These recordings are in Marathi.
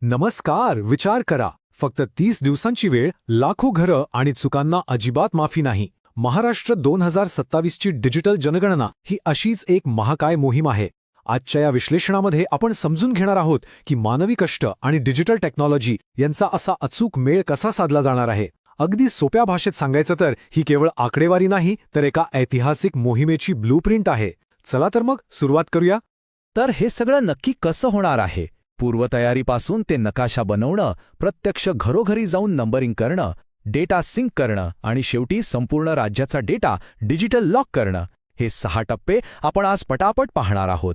नमस्कार. विचार करा, फक्त 30 दिवसांची वेळ, लाखो घरं आणि चुकांना अजिबात माफी नाही. महाराष्ट्र 2027 ची डिजिटल जनगणना ही अशीच एक महाकाय मोहीम आहे. आजच्या या विश्लेषणामध्ये आपण समजून घेणार आहोत की मानवी कष्ट आणि डिजिटल टेक्नॉलॉजी यांचा असा अचूक मेळ कसा साधला जाणार आहे. अगदी सोप्या भाषेत सांगायचं तर ही केवळ आकडेवारी नाही, तर एका ऐतिहासिक मोहिमेची ब्लूप्रिंट आहे. चला तर मग सुरुवात करूया. तर हे सगळं नक्की कसं होणार आहे? पूर्वतयारीपासून ते नकाशा बनवणं, प्रत्यक्ष घरोघरी जाऊन नंबरिंग करणं, डेटा सिंक करणं आणि शेवटी संपूर्ण राज्याचा डेटा डिजिटल लॉक करणं, हे 6 टप्पे आपण आज पटापट पाहणार आहोत.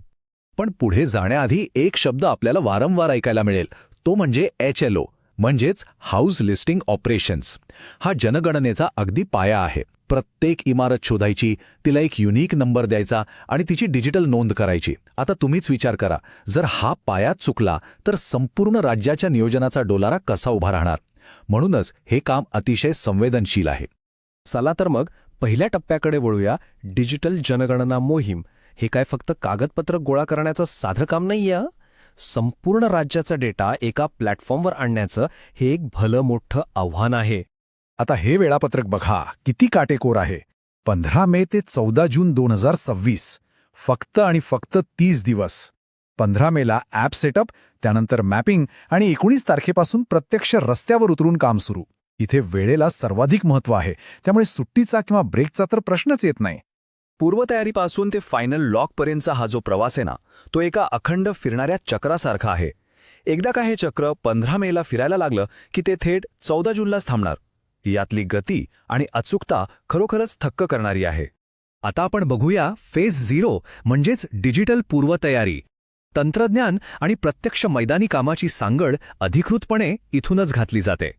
पण पुढे जाण्याआधी एक शब्द आपल्याला वारंवार ऐकायला मिळेल, तो म्हणजे HLO, म्हणजेच हाऊस लिस्टिंग ऑपरेशन्स. हा जनगणनेचा अगदी पाया आहे. प्रत्येक इमारत शोधायची, तिला एक युनिक नंबर द्यायचा आणि तिची डिजिटल नोंद करायची. आता तुम्हीच विचार करा, जर हा पायाच चुकला तर संपूर्ण राज्याच्या नियोजनाचा डोलारा कसा उभा राहणार? म्हणूनच हे काम अतिशय संवेदनशील आहे. चला तर मग पहिल्या टप्प्याकडे वळूया. डिजिटल जनगणना मोहीम हे काय फक्त कागदपत्र गोळा करण्याचं साधं काम नाहीये. संपूर्ण राज्याचा डेटा एका प्लॅटफॉर्मवर आणण्याचं हे एक भलं मोठं आव्हान आहे. आता हे वेळापत्रक बघा, किती काटेकोर आहे. 15 मे ते 14 जून 2026, फक्त आणि फक्त 30 दिवस. 15 मेला ॲप सेटअप, त्यानंतर मॅपिंग आणि 19 तारखेपासून प्रत्यक्ष रस्त्यावर उतरून काम सुरू. इथे वेळेला सर्वाधिक महत्त्व आहे, त्यामुळे सुट्टीचा किंवा ब्रेकचा तर प्रश्नच येत नाही. पूर्वतयारीपासून ते फायनल लॉकपर्यंतचा हा जो प्रवास आहे ना, तो एका अखंड फिरणाऱ्या चक्रासारखा आहे. एकदा का हे चक्र 15 मेला फिरायला लागलं की ते थेट 14 जूनलाच थांबणार. यातली गती आणि अचूकता खरोखरच थक्क करणारी आहे. आता आपण बघूया फेज 0 म्हणजेच डिजिटल पूर्वतयारी. तंत्रज्ञान आणि प्रत्यक्ष मैदानी कामाची सांगड अधिकृतपणे इथूनच घातली जाते.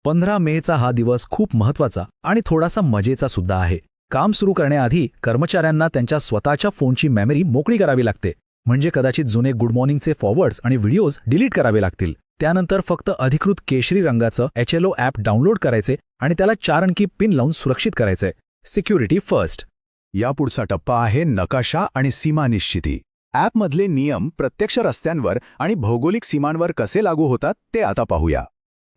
15 मेचा हा दिवस खूप महत्त्वाचा आणि थोडासा मजेचा सुद्धा आहे. काम सुरू करण्याआधी कर्मचाऱ्यांना त्यांच्या स्वतःच्या फोनची मेमरी मोकळी करावी लागते. म्हणजे कदाचित जुने गुड मॉर्निंगचे फॉरवर्ड्स आणि व्हिडिओज डिलीट करावे लागतील. त्यानंतर फक्त अधिकृत केशरी रंगाचं HLO ॲप डाउनलोड करायचे आणि त्याला 4 अंकी पिन लावून सुरक्षित करायचे. Security first. यापुढचा टप्पा आहे नकाशा आणि सीमा निश्चिती. ॲपमधले नियम प्रत्यक्ष रस्त्यांवर आणि भौगोलिक सीमांवर कसे लागू होतात ते आता पाहूया.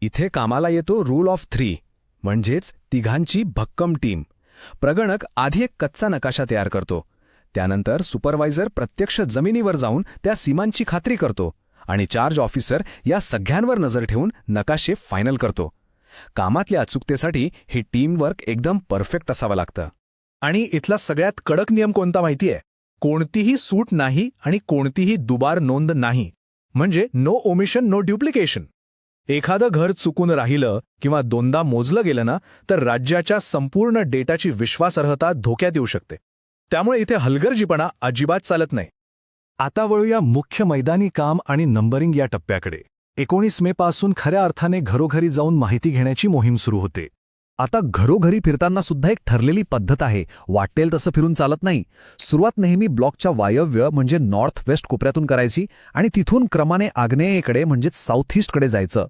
इथे कामाला येतो रूल ऑफ 3, म्हणजेच तिघांची भक्कम टीम. प्रगणक आधी एक कच्चा नकाशा तयार करतो. त्यानंतर सुपरवायझर प्रत्यक्ष जमिनीवर जाऊन त्या सीमांची खात्री करतो आणि चार्ज ऑफिसर या सगळ्यांवर नजर ठेवून नकाशे फायनल करतो. कामातल्या अचूकतेसाठी हे टीमवर्क एकदम परफेक्ट असावं लागतं. आणि इथला सगळ्यात कडक नियम कोणता माहितीये? कोणतीही सूट नाही आणि कोणतीही दुबार नोंद नाही. म्हणजे नो ओमिशन नो ड्युप्लिकेशन. एखादं घर चुकून राहिलं किंवा दोनदा मोजलं गेलं ना, तर राज्याच्या संपूर्ण डेटाची विश्वासार्हता धोक्यात येऊ शकते. त्यामुळे इथे हलगर्जीपणा अजिबात चालत नाही. आता वळूया मुख्य मैदानी काम आणि नंबरिंग या टप्प्याकडे. 19 मे पासून खऱ्या अर्थाने घरोघरी जाऊन माहिती घेण्याची मोहीम सुरू होते. आता घरोघरी फिरताना सुद्धा एक ठरलेली पद्धत आहे. वाटेल तसं फिरून चालत नाही. सुरुवात नेहमी ब्लॉकच्या वायव्य म्हणजे नॉर्थ वेस्ट कोपऱ्यातून करायची आणि तिथून क्रमाने आग्नेयेकडे म्हणजेच साऊथ ईस्टकडे जायचं.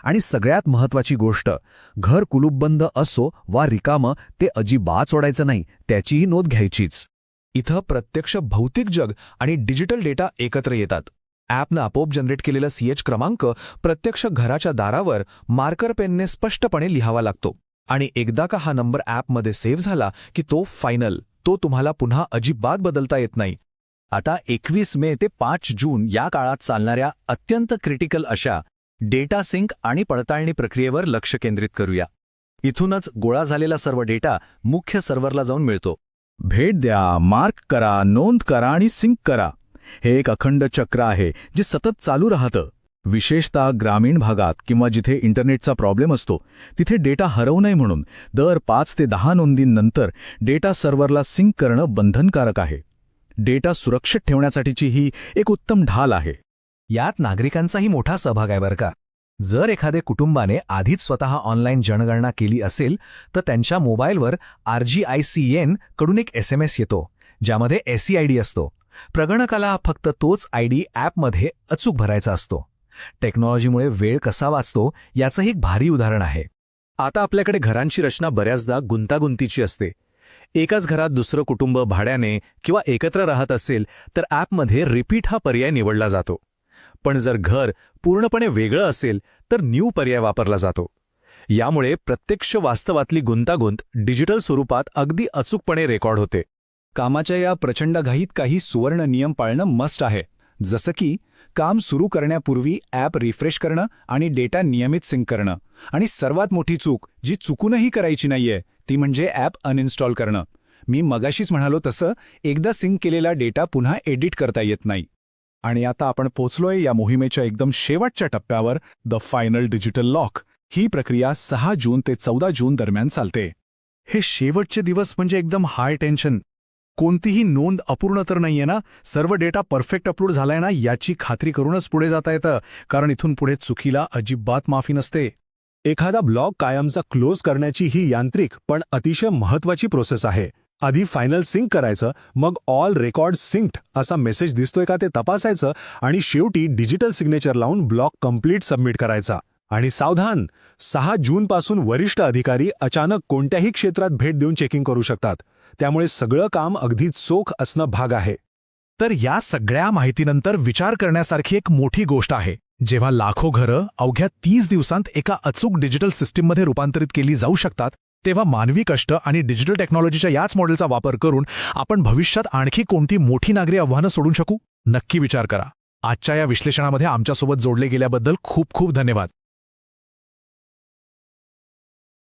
आणि सगळ्यात महत्त्वाची गोष्ट, घर कुलूपबंद असो वा रिकामं, ते अजिबात सोडायचं नाही. त्याचीही नोंद घ्यायचीच. इथं प्रत्यक्ष भौतिक जग आणि डिजिटल डेटा एकत्र येतात. ॲपनं आपोआप जनरेट केलेला CH क्रमांक प्रत्यक्ष घराच्या दारावर मार्कर पेनने स्पष्टपणे लिहावा लागतो. आणि एकदा का हा नंबर ॲपमध्ये सेव्ह झाला की तो फायनल, तो तुम्हाला पुन्हा अजिबात बदलता येत नाही. आता 21 मे ते 5 जून या काळात चालणाऱ्या अत्यंत क्रिटिकल अशा डेटा सिंक आणि पडताळणी प्रक्रियेवर लक्ष केंद्रित करूया. इथूनच गोळा झालेला सर्व डेटा मुख्य सर्व्हरला जाऊन मिळतो. भेट द्या, मार्क करा, नोंद करा आणि सिंक करा. हे एक अखंड चक्र आहे जे सतत चालू राहतं. विशेषतः ग्रामीण भागात किंवा जिथे इंटरनेटचा प्रॉब्लेम असतो तिथे डेटा हरवू नये म्हणून दर 5 ते 10 नोंदींनंतर डेटा सर्व्हरला सिंक करणं बंधनकारक आहे. डेटा सुरक्षित ठेवण्यासाठीची ही एक उत्तम ढाल आहे. यात नागरिकांचाही मोठा सहभाग आहे बरं का. जर एखादे कुटुंबाने आधीच स्वतः ऑनलाईन जनगणना केली असेल तर त्यांच्या मोबाईलवर RGICN कडून एक SMS येतो, ज्यामध्ये SEID असतो. प्रगणकाला फक्त तोच ID ॲपमध्ये अचूक भरायचा असतो. टेक्नॉलॉजीमुळे वेळ कसा वाचतो याचं एक भारी उदाहरण आहे. आता आपल्याकडे घरांची रचना बऱ्याचदा गुंतागुंतीची असते. एकाच घरात दुसरं कुटुंब भाड्याने किंवा एकत्र राहत असेल तर ॲपमध्ये रिपीट हा पर्याय निवडला जातो. पण जर घर पूर्णपणे वेगळं असेल तर न्यू पर्याय वापरला जातो. यामुळे प्रत्यक्ष वास्तवातली गुंतागुंत डिजिटल स्वरूपात अगदी अचूकपणे रेकॉर्ड होते. कामाच्या या प्रचंड घाईत काही सुवर्ण नियम पाळणं मस्ट आहे, जसं की काम सुरू करण्यापूर्वी ॲप रिफ्रेश करणं आणि डेटा नियमित सिंक करणं. आणि सर्वात मोठी चूक जी चुकूनही करायची नाहीये ती म्हणजे ॲप अनइन्स्टॉल करणं. मी मगाशीच म्हणालो तसं एकदा सिंक केलेला डेटा पुन्हा एडिट करता येत नाही. आणि आता आपण पोचलोय या मोहिमेच्या एकदम शेवटच्या टप्प्यावर, द फायनल डिजिटल लॉक. ही प्रक्रिया 6 जून ते 14 जून दरम्यान चालते. हे शेवटचे दिवस म्हणजे एकदम हाय टेन्शन. कोणतीही नोंद अपूर्ण तर नाहीये ना, सर्व डेटा परफेक्ट अपलोड झालाय ना याची खात्री करूनच पुढे जाता येतं, कारण इथून पुढे चुकीला अजिबात माफी नसते. एखादा ब्लॉग कायमचा क्लोज करण्याची ही यांत्रिक पण अतिशय महत्वाची प्रोसेस आहे. आधी फायनल सिंक करायचं, मग ऑल रेकॉर्ड सिंक्ड असा मेसेज दिसतोय का ते तपासायचं आणि शेवटी डिजिटल सिग्नेचर लावून ब्लॉग कंप्लीट सबमिट करायचा. आणि सावधान, 6 जूनपासून वरिष्ठ अधिकारी अचानक कोणत्याही क्षेत्रात भेट देऊन चेकिंग करू शकतात. त्यामुळे सगळं काम अगदी चोख असणं भाग आहे. तर या सगळ्या माहितीनंतर विचार करण्यासारखी एक मोठी गोष्ट आहे. जेव्हा लाखो घरं अवघ्या 30 दिवसांत एका अचूक डिजिटल सिस्टीममध्ये रूपांतरित केली जाऊ शकतात, तेव्हा मानवी कष्ट आणि डिजिटल टेक्नॉलॉजीच्या याच मॉडेलचा वापर करून आपण भविष्यात आणखी कोणती मोठी नागरी आव्हानं सोडू शकू? नक्की विचार करा. आजच्या या विश्लेषणामध्ये आमच्यासोबत जोडले गेल्याबद्दल खूप खूप धन्यवाद.